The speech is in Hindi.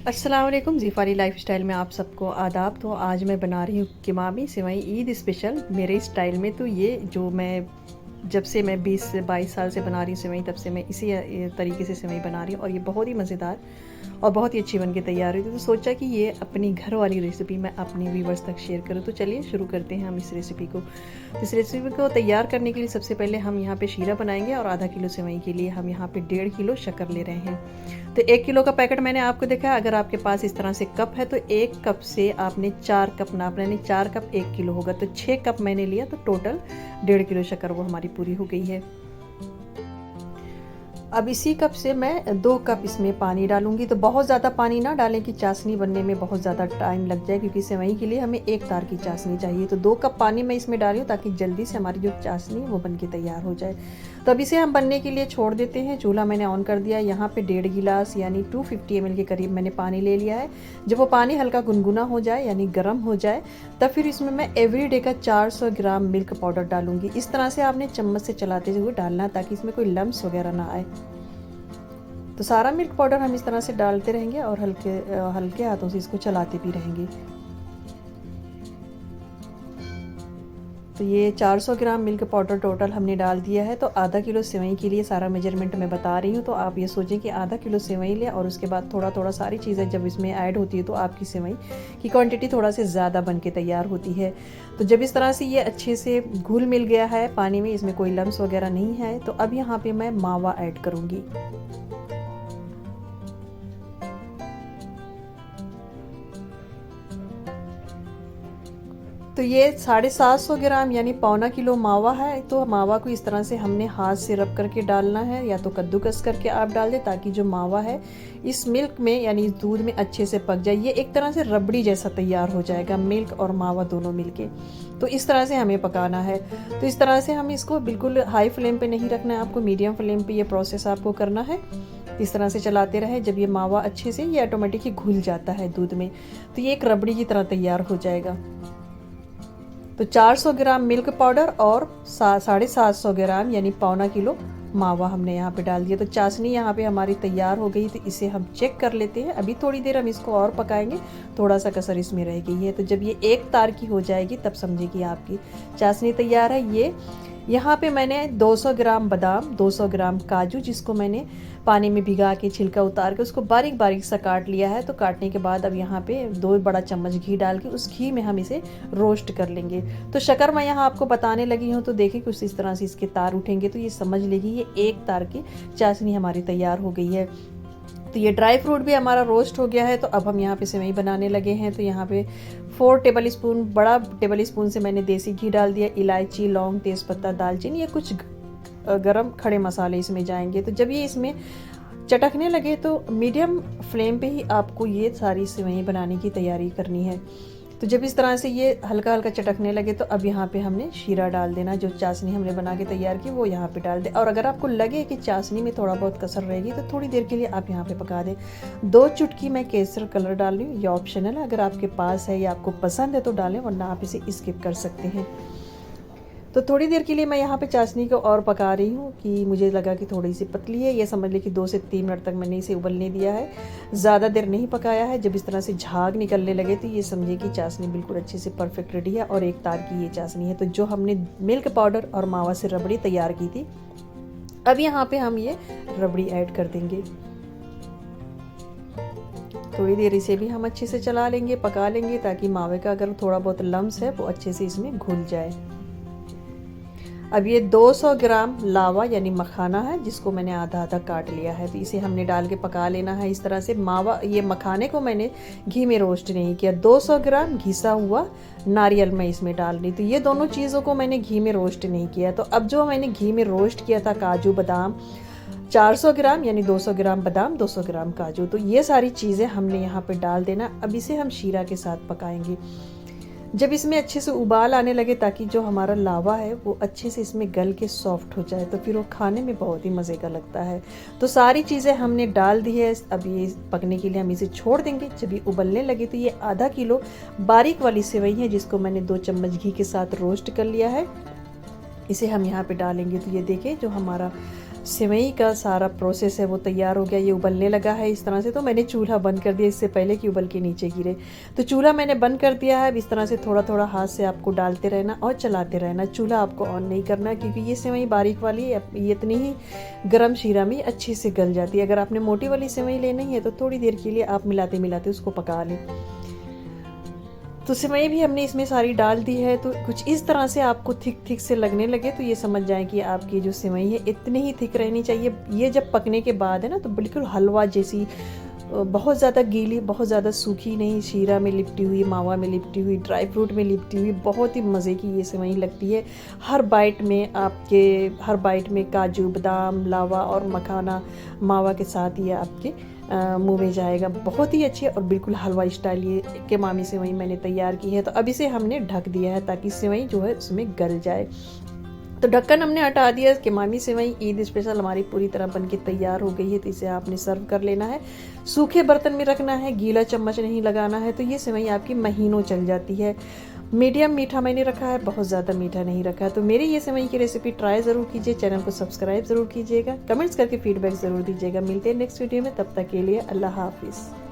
अस्सलाम वालेकुम, ज़ीफ़ारी लाइफ़स्टाइल में आप सबको आदाब। तो आज मैं बना रही हूँ किमामी सेवई ईद स्पेशल मेरे स्टाइल में। तो ये जो मैं जब से मैं 20 से 22 साल से बना रही हूँ सेवई, तब से मैं इसी तरीके से सेवई बना रही हूँ और ये बहुत ही मज़ेदार और बहुत ही अच्छी बन के तैयार हुई थी। तो सोचा कि ये अपनी घर वाली रेसिपी मैं अपने व्यूवर्स तक शेयर करूँ। तो चलिए शुरू करते हैं हम इस रेसिपी को। तो इस रेसिपी को तैयार करने के लिए सबसे पहले हम यहाँ पे शीरा बनाएंगे और आधा किलो सेवई के लिए हम यहाँ पे 1.5 किलो शक्कर ले रहे हैं। तो 1 किलो का पैकेट मैंने आपको देखा। अगर आपके पास इस तरह से कप है तो 1 कप से आपने 4 कप नापना, यानी 4 कप 1 किलो होगा। तो 6 कप मैंने लिया, तो टोटल 1.5 किलो शक्कर वो हमारी पूरी हो गई है। अब इसी कप से मैं 2 कप इसमें पानी डालूंगी। तो बहुत ज़्यादा पानी ना डालें कि चाशनी बनने में बहुत ज़्यादा टाइम लग जाए, क्योंकि सेवई के लिए हमें 1 तार की चाशनी चाहिए। तो 2 कप पानी मैं इसमें डाली हूँ ताकि जल्दी से हमारी जो चाशनी वो बन के तैयार हो जाए। तो अब इसे हम बनने के लिए छोड़ देते हैं। चूल्हा मैंने ऑन कर दिया। यहाँ पे 1.5 गिलास यानी 250 ml के करीब मैंने पानी ले लिया है। जब वो पानी हल्का गुनगुना हो जाए यानी गर्म हो जाए, तब फिर इसमें मैं एवरीडे का 400 ग्राम मिल्क पाउडर डालूंगी। इस तरह से आपने चम्मच से चलाते हुए डालना ताकि इसमें कोई लम्स वगैरह ना आए। तो सारा मिल्क पाउडर हम इस तरह से डालते रहेंगे और हल्के हल्के हाथों से इसको चलाते भी रहेंगे। तो ये 400 ग्राम मिल्क पाउडर टोटल हमने डाल दिया है। तो आधा किलो सेवई के लिए सारा मेजरमेंट मैं बता रही हूँ। तो आप ये सोचें कि आधा किलो सेवई लें और उसके बाद थोड़ा थोड़ा सारी चीज़ें जब इसमें ऐड होती है तो आपकी सेवई की क्वांटिटी थोड़ा से ज़्यादा बन के तैयार होती है। तो जब इस तरह से ये अच्छे से घुल मिल गया है पानी में, इसमें कोई लम्स वगैरह नहीं है, तो अब यहाँ पर मैं मावा ऐड करूँगी। तो ये 750 ग्राम यानी पौना किलो मावा है। तो मावा को इस तरह से हमने हाथ से रब करके डालना है, या तो कद्दूकस करके आप डाल दें ताकि जो मावा है इस मिल्क में यानी इस दूध में अच्छे से पक जाए। ये एक तरह से रबड़ी जैसा तैयार हो जाएगा, मिल्क और मावा दोनों मिलके। तो इस तरह से हमें पकाना है। तो इस तरह से हम इसको बिल्कुल हाई फ्लेम पे नहीं रखना है, आपको मीडियम फ्लेम पे ये प्रोसेस आपको करना है। इस तरह से चलाते रहे। जब ये मावा अच्छे से ये ऑटोमेटिक ही घुल जाता है दूध में, तो ये एक रबड़ी की तरह तैयार हो जाएगा। तो 400 ग्राम मिल्क पाउडर और 750 ग्राम यानी पौना किलो मावा हमने यहाँ पे डाल दिया। तो चाशनी यहाँ पे हमारी तैयार हो गई। तो इसे हम चेक कर लेते हैं। अभी थोड़ी देर हम इसको और पकाएंगे, थोड़ा सा कसर इसमें रह गई है। तो जब ये 1 तार की हो जाएगी तब समझिए कि आपकी चाशनी तैयार है। ये यहाँ पे मैंने 200 ग्राम बादाम, 200 ग्राम काजू, जिसको मैंने पानी में भिगा के छिलका उतार के उसको बारीक बारीक सा काट लिया है। तो काटने के बाद अब यहाँ पे 2 बड़ा चम्मच घी डाल के उस घी में हम इसे रोस्ट कर लेंगे। तो शक्कर मैं यहाँ आपको बताने लगी हूँ, तो देखिए कुछ इस तरह से इसके तार उठेंगे तो ये समझ लेगी ये 1 तार की चाशनी हमारी तैयार हो गई है। तो ये ड्राई फ्रूट भी हमारा रोस्ट हो गया है। तो अब हम यहाँ पे सेवई बनाने लगे हैं। तो यहाँ पे 4 टेबल स्पून, बड़ा टेबल स्पून से मैंने देसी घी डाल दिया। इलायची, लौंग, तेज़पत्ता, दालचीनी, ये कुछ गरम खड़े मसाले इसमें जाएंगे। तो जब ये इसमें चटकने लगे तो मीडियम फ्लेम पे ही आपको ये सारी सेवई बनाने की तैयारी करनी है। तो जब इस तरह से ये हल्का हल्का चटकने लगे तो अब यहाँ पे हमने शीरा डाल देना। जो चाशनी हमने बना के तैयार की वो यहाँ पे डाल दें। और अगर आपको लगे कि चाशनी में थोड़ा बहुत कसर रहेगी तो थोड़ी देर के लिए आप यहाँ पे पका दें। 2 चुटकी मैं केसर कलर डाल रही हूँ, ये ऑप्शनल है, अगर आपके पास है या आपको पसंद है तो डालें, वरना आप इसे स्किप कर सकते हैं। तो थोड़ी देर के लिए मैं यहाँ पे चाशनी को और पका रही हूँ कि मुझे लगा कि थोड़ी सी पतली है। ये समझ लें कि 2 से 3 मिनट तक मैंने इसे उबलने दिया है, ज़्यादा देर नहीं पकाया है। जब इस तरह से झाग निकलने लगे तो ये समझिए कि चाशनी बिल्कुल अच्छे से परफेक्ट रेडी है और 1 तार की ये चाशनी है। तो जो हमने मिल्क पाउडर और मावा से रबड़ी तैयार की थी, अब यहाँ पे हम ये रबड़ी ऐड कर देंगे। थोड़ी देर इसे भी हम अच्छे से चला लेंगे, पका लेंगे, ताकि मावे का अगर थोड़ा बहुत लम्स है वो अच्छे से इसमें घुल जाए। अब ये 200 ग्राम लावा यानी मखाना है, जिसको मैंने आधा आधा काट लिया है। तो इसे हमने डाल के पका लेना है इस तरह से। मावा, ये मखाने को मैंने घी में रोस्ट नहीं किया। 200 ग्राम घिसा हुआ नारियल मैं इसमें डाल रही। तो ये दोनों चीज़ों को मैंने घी में रोस्ट नहीं किया। तो अब जो मैंने घी में रोस्ट किया था काजू बादाम, 400 ग्राम यानी 200 ग्राम बादाम, 200 ग्राम काजू, तो ये सारी चीज़ें हमने यहाँ पे डाल देना। अब इसे हम शीरा के साथ पकाएंगे। जब इसमें अच्छे से उबाल आने लगे, ताकि जो हमारा लावा है वो अच्छे से इसमें गल के सॉफ्ट हो जाए, तो फिर वो खाने में बहुत ही मज़े का लगता है। तो सारी चीज़ें हमने डाल दी है। अब ये पकने के लिए हम इसे छोड़ देंगे। जब ये उबलने लगे तो ये आधा किलो बारीक वाली सेवई है, जिसको मैंने 2 चम्मच घी के साथ रोस्ट कर लिया है, इसे हम यहाँ पे डालेंगे। तो ये देखिए जो हमारा सेवई का सारा प्रोसेस है वो तैयार हो गया। ये उबलने लगा है इस तरह से, तो मैंने चूल्हा बंद कर दिया इससे पहले कि उबल के नीचे गिरे। तो चूल्हा मैंने बंद कर दिया है। अब इस तरह से थोड़ा थोड़ा हाथ से आपको डालते रहना और चलाते रहना। चूल्हा आपको ऑन नहीं करना है, क्योंकि ये सेवई बारीक वाली ये इतनी ही गर्म शीरा में अच्छे से गल जाती है। अगर आपने मोटी वाली सेवई लेनी है तो थोड़ी देर के लिए आप मिलाते मिलाते उसको पका लें। तो सेवई भी हमने इसमें सारी डाल दी है। तो कुछ इस तरह से आपको थिक थिक से लगने लगे तो ये समझ जाएं कि आपकी जो सेवई है इतनी ही थिक रहनी चाहिए। ये जब पकने के बाद है ना, तो बिल्कुल हलवा जैसी, बहुत ज़्यादा गीली, बहुत ज़्यादा सूखी नहीं, शीरा में लिपटी हुई, मावा में लिपटी हुई, ड्राई फ्रूट में लिपटी हुई, बहुत ही मज़े की ये सेवई लगती है। हर बाइट में काजू, बादाम, लावा और मखाना मावा के साथ ये आपके मुंह में जाएगा। बहुत ही अच्छी और बिल्कुल हलवा स्टाइल ये केमामी सेवई मैंने तैयार की है। तो अब इसे हमने ढक दिया है ताकि सेवई जो है उसमें गल जाए। तो ढक्कन हमने हटा दिया। केमामी सेवई ईद स्पेशल हमारी पूरी तरह बनके तैयार हो गई है। तो इसे आपने सर्व कर लेना है। सूखे बर्तन में रखना है, गीला चम्मच नहीं लगाना है। तो ये सेवई आपकी महीनों चल जाती है। मीडियम मीठा मैंने रखा है, बहुत ज़्यादा मीठा नहीं रखा है। तो मेरी ये सेवई की रेसिपी ट्राई ज़रूर कीजिए। चैनल को सब्सक्राइब ज़रूर कीजिएगा। कमेंट्स करके फीडबैक ज़रूर दीजिएगा। मिलते हैं नेक्स्ट वीडियो में, तब तक के लिए अल्लाह हाफिज़।